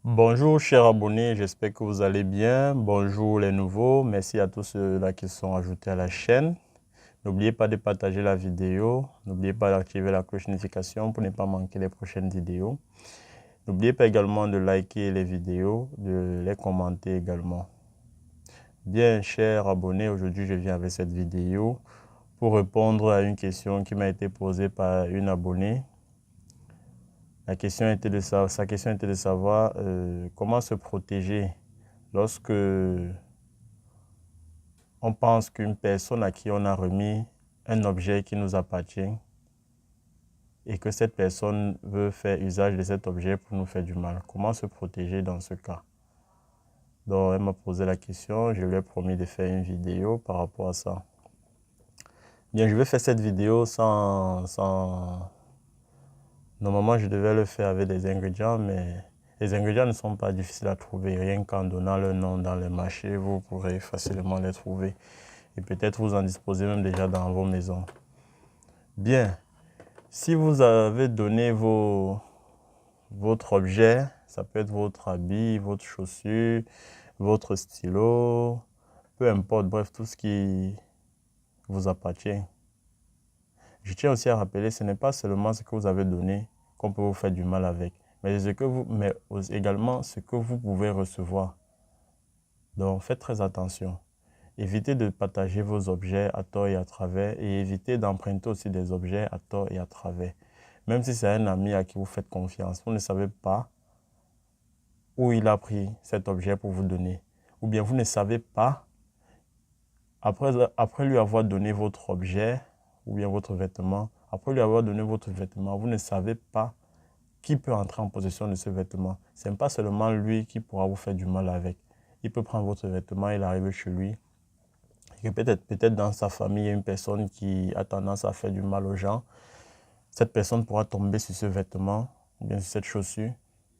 Bonjour chers abonnés, j'espère que vous allez bien. Bonjour les nouveaux, merci à tous ceux-là qui sont ajoutés à la chaîne. N'oubliez pas de partager la vidéo, n'oubliez pas d'activer la cloche de notification pour ne pas manquer les prochaines vidéos. N'oubliez pas également de liker les vidéos, de les commenter également. Bien chers abonnés, aujourd'hui je viens avec cette vidéo pour répondre à une question qui m'a été posée par une abonnée. Sa question était de savoir comment se protéger lorsque on pense qu'une personne à qui on a remis un objet qui nous appartient et que cette personne veut faire usage de cet objet pour nous faire du mal. Comment se protéger dans ce cas? Donc, elle m'a posé la question, je lui ai promis de faire une vidéo par rapport à ça. Bien, je vais faire cette vidéo sans... Normalement, je devais le faire avec des ingrédients, mais les ingrédients ne sont pas difficiles à trouver. Rien qu'en donnant le nom dans les marchés, vous pourrez facilement les trouver. Et peut-être vous en disposez même déjà dans vos maisons. Bien, si vous avez donné votre objet, ça peut être votre habit, votre chaussure, votre stylo, peu importe, bref, tout ce qui vous appartient. Je tiens aussi à rappeler, ce n'est pas seulement ce que vous avez donné qu'on peut vous faire du mal avec, mais également ce que vous pouvez recevoir. Donc, faites très attention. Évitez de partager vos objets à tort et à travers et évitez d'emprunter aussi des objets à tort et à travers. Même si c'est un ami à qui vous faites confiance, vous ne savez pas où il a pris cet objet pour vous donner. Ou bien vous ne savez pas, après lui avoir donné votre objet ou bien votre vêtement, après lui avoir donné votre vêtement, vous ne savez pas qui peut entrer en possession de ce vêtement. Ce n'est pas seulement lui qui pourra vous faire du mal avec. Il peut prendre votre vêtement, il arrive chez lui. Et peut-être dans sa famille, il y a une personne qui a tendance à faire du mal aux gens. Cette personne pourra tomber sur ce vêtement, ou bien sur cette chaussure,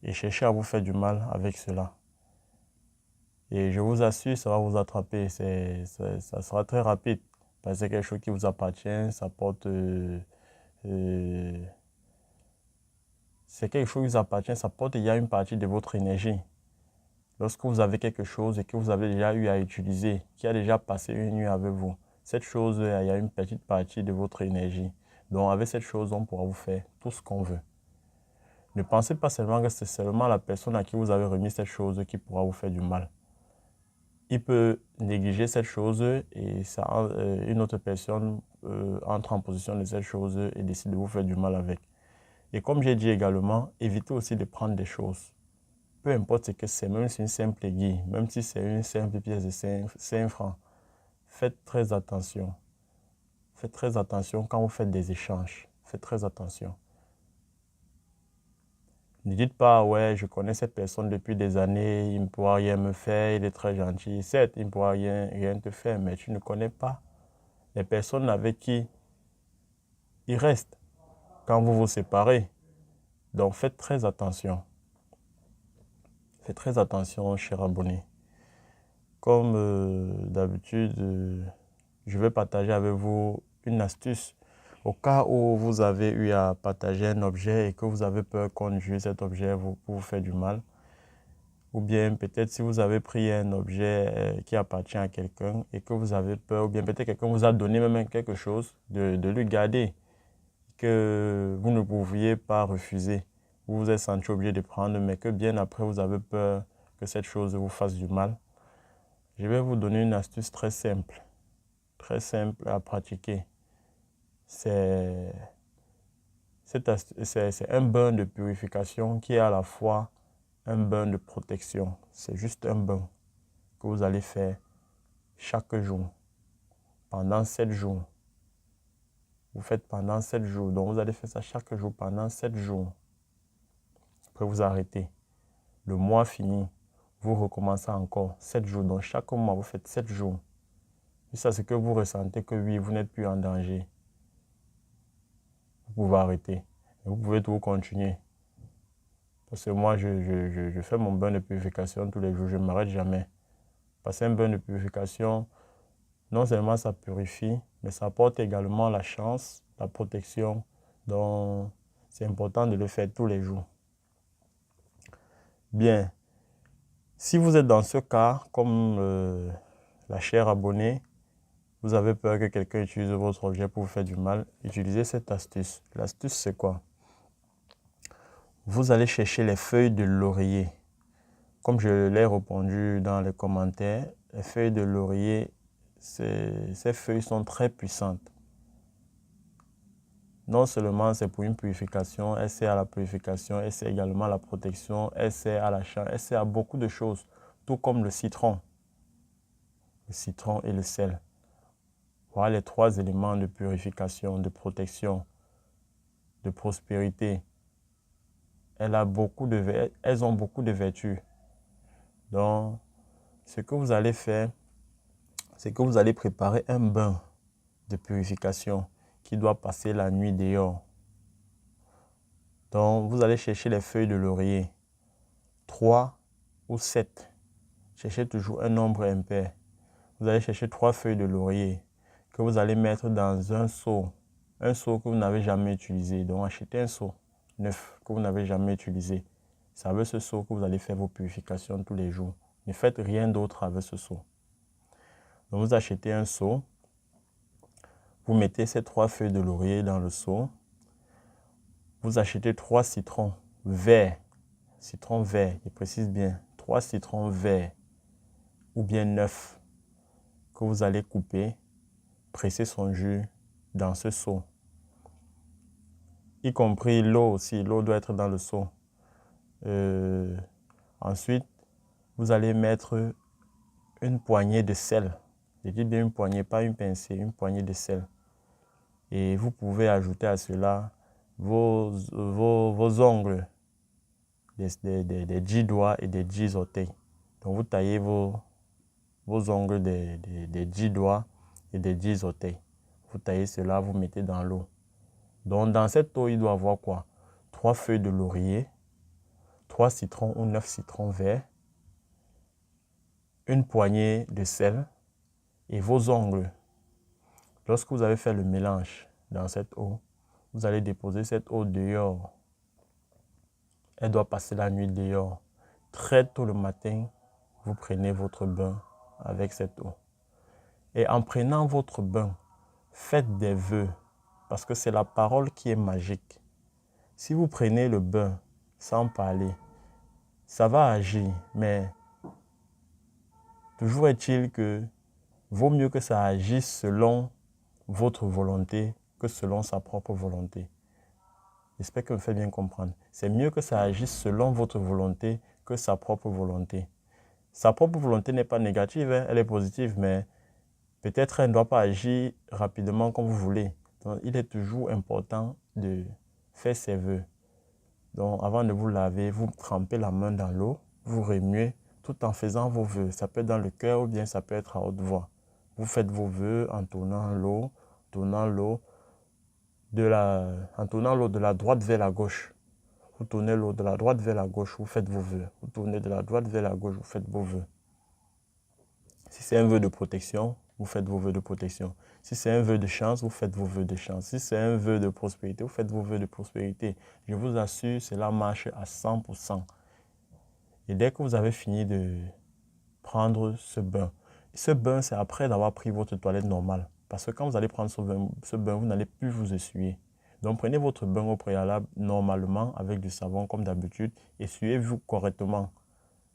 et chercher à vous faire du mal avec cela. Et je vous assure, ça va vous attraper. Ça sera très rapide. Parce que c'est quelque chose qui vous appartient, ça porte... c'est quelque chose qui vous appartient, ça porte il y a une partie de votre énergie. Lorsque vous avez quelque chose et que vous avez déjà eu à utiliser, qui a déjà passé une nuit avec vous, cette chose, il y a une petite partie de votre énergie. Donc avec cette chose, on pourra vous faire tout ce qu'on veut. Ne pensez pas seulement que c'est seulement la personne à qui vous avez remis cette chose qui pourra vous faire du mal. Il peut négliger cette chose et une autre personne entre en possession de cette chose et décide de vous faire du mal avec. Et comme j'ai dit également, évitez aussi de prendre des choses. Peu importe ce que c'est, même si c'est une simple aiguille, même si c'est une simple pièce de 5 francs, faites très attention. Faites très attention quand vous faites des échanges. Faites très attention. Ne dites pas, ouais, je connais cette personne depuis des années, il ne pourra rien me faire, il est très gentil. Certes, il ne pourra rien te faire, mais tu ne connais pas les personnes avec qui il reste quand vous vous séparez. Donc faites très attention. Faites très attention, chers abonnés. Comme d'habitude, je vais partager avec vous une astuce. Au cas où vous avez eu à partager un objet et que vous avez peur qu'on utilise cet objet pour vous faire du mal, ou bien peut-être si vous avez pris un objet qui appartient à quelqu'un et que vous avez peur, ou bien peut-être quelqu'un vous a donné même quelque chose de lui garder, que vous ne pouviez pas refuser. Vous vous êtes senti obligé de prendre, mais que bien après vous avez peur que cette chose vous fasse du mal. Je vais vous donner une astuce très simple à pratiquer. C'est un bain de purification qui est à la fois un bain de protection. C'est juste un bain que vous allez faire chaque jour, pendant 7 jours. Vous faites pendant 7 jours. Donc vous allez faire ça chaque jour pendant 7 jours. Après vous arrêtez. Le mois fini, vous recommencez encore 7 jours. Donc chaque mois, vous faites 7 jours. Jusqu'à ce que vous ressentez que oui, vous n'êtes plus en danger. Vous pouvez arrêter. Et vous pouvez tout continuer. Parce que moi, je fais mon bain de purification tous les jours. Je ne m'arrête jamais. Parce qu'un bain de purification, non seulement ça purifie, mais ça apporte également la chance, la protection. Donc, c'est important de le faire tous les jours. Bien, si vous êtes dans ce cas, comme la chère abonnée, vous avez peur que quelqu'un utilise votre objet pour vous faire du mal, utilisez cette astuce. L'astuce, c'est quoi? Vous allez chercher les feuilles de laurier. Comme je l'ai répondu dans les commentaires, les feuilles de laurier, ces feuilles sont très puissantes. Non seulement c'est pour une purification, elle sert à la purification, elle sert également à la protection, elle sert à l'achat, elle sert à beaucoup de choses, tout comme le citron et le sel. Voilà les trois éléments de purification, de protection, de prospérité. Elles ont beaucoup de vertus. Donc, ce que vous allez faire, c'est que vous allez préparer un bain de purification qui doit passer la nuit dehors. Donc, vous allez chercher les feuilles de laurier, 3 ou 7. Cherchez toujours un nombre impair. Vous allez chercher 3 feuilles de laurier que vous allez mettre dans un seau que vous n'avez jamais utilisé. Donc, achetez un seau neuf que vous n'avez jamais utilisé. C'est avec ce seau que vous allez faire vos purifications tous les jours. Ne faites rien d'autre avec ce seau. Donc, vous achetez un seau. Vous mettez ces 3 feuilles de laurier dans le seau. Vous achetez 3 citrons verts. Citrons verts, je précise bien. 3 citrons verts ou bien 9 que vous allez couper, presser son jus dans ce seau. Y compris l'eau aussi. L'eau doit être dans le seau. Ensuite, vous allez mettre une poignée de sel. Je dis bien une poignée, pas une pincée, une poignée de sel. Et vous pouvez ajouter à cela vos ongles, des 10 doigts et des 10 orteils. Donc vous taillez vos ongles des 10 doigts et des 10 orteils. Vous taillez cela, vous mettez dans l'eau. Donc dans cette eau, il doit y avoir quoi? 3 feuilles de laurier, 3 citrons ou 9 citrons verts, une poignée de sel et vos ongles. Lorsque vous avez fait le mélange dans cette eau, vous allez déposer cette eau dehors. Elle doit passer la nuit dehors. Très tôt le matin, vous prenez votre bain avec cette eau. Et en prenant votre bain, faites des vœux, parce que c'est la parole qui est magique. Si vous prenez le bain sans parler, ça va agir, mais toujours est-il que vaut mieux que ça agisse selon votre volonté que selon sa propre volonté. J'espère que vous me faites bien comprendre. C'est mieux que ça agisse selon votre volonté que sa propre volonté. Sa propre volonté n'est pas négative, hein, elle est positive, mais peut-être elle ne doit pas agir rapidement comme vous voulez. Donc, il est toujours important de faire ses vœux. Donc, avant de vous laver, vous trempez la main dans l'eau, vous remuez tout en faisant vos vœux. Ça peut être dans le cœur ou bien ça peut être à haute voix. Vous faites vos vœux en tournant l'eau de la droite vers la gauche. Vous tournez l'eau de la droite vers la gauche, vous faites vos vœux. Vous tournez de la droite vers la gauche, vous faites vos vœux. Si c'est un vœu de protection, vous faites vos vœux de protection. Si c'est un vœu de chance, vous faites vos vœux de chance. Si c'est un vœu de prospérité, vous faites vos vœux de prospérité. Je vous assure, cela marche à 100%. Et dès que vous avez fini de prendre ce bain, c'est après d'avoir pris votre toilette normale. Parce que quand vous allez prendre ce bain, vous n'allez plus vous essuyer. Donc prenez votre bain au préalable normalement avec du savon comme d'habitude. Essuyez-vous correctement.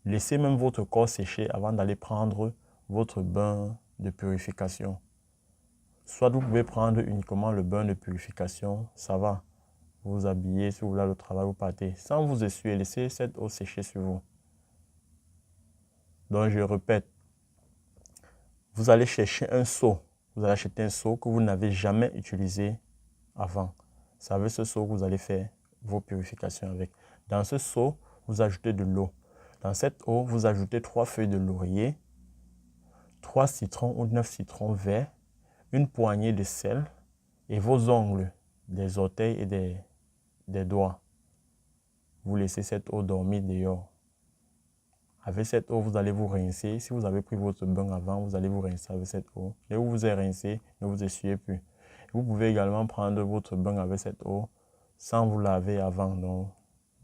Laissez même votre corps sécher avant d'aller prendre votre bain de purification. Soit vous pouvez prendre uniquement le bain de purification, ça va. Vous vous habillez, si vous voulez aller au travail, vous partez. Sans vous essuyer, laissez cette eau sécher sur vous. Donc je répète, vous allez chercher un seau. Vous allez acheter un seau que vous n'avez jamais utilisé avant. C'est avec ce seau que vous allez faire vos purifications avec. Dans ce seau, vous ajoutez de l'eau. Dans cette eau, vous ajoutez 3 feuilles de laurier, 3 citrons ou 9 citrons verts, une poignée de sel et vos ongles, des orteils et des doigts. Vous laissez cette eau dormir dehors. Avec cette eau, vous allez vous rincer. Si vous avez pris votre bain avant, vous allez vous rincer avec cette eau. Dès que vous vous êtes rincé, ne vous essuyez plus. Vous pouvez également prendre votre bain avec cette eau sans vous laver avant. Donc,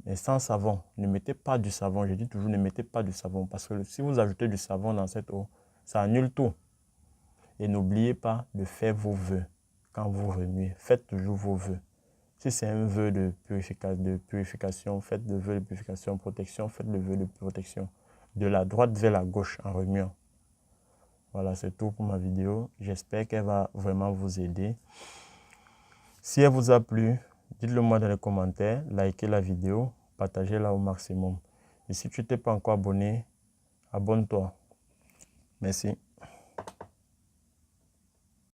mais sans savon. Ne mettez pas du savon. Je dis toujours, ne mettez pas du savon. Parce que si vous ajoutez du savon dans cette eau, ça annule tout. Et n'oubliez pas de faire vos vœux quand vous remuez. Faites toujours vos vœux. Si c'est un vœu de purification, faites le vœu de purification, protection, faites le vœu de protection. De la droite vers la gauche en remuant. Voilà, c'est tout pour ma vidéo. J'espère qu'elle va vraiment vous aider. Si elle vous a plu, dites-le moi dans les commentaires, likez la vidéo, partagez-la au maximum. Et si tu n'es pas encore abonné, abonne-toi. Merci.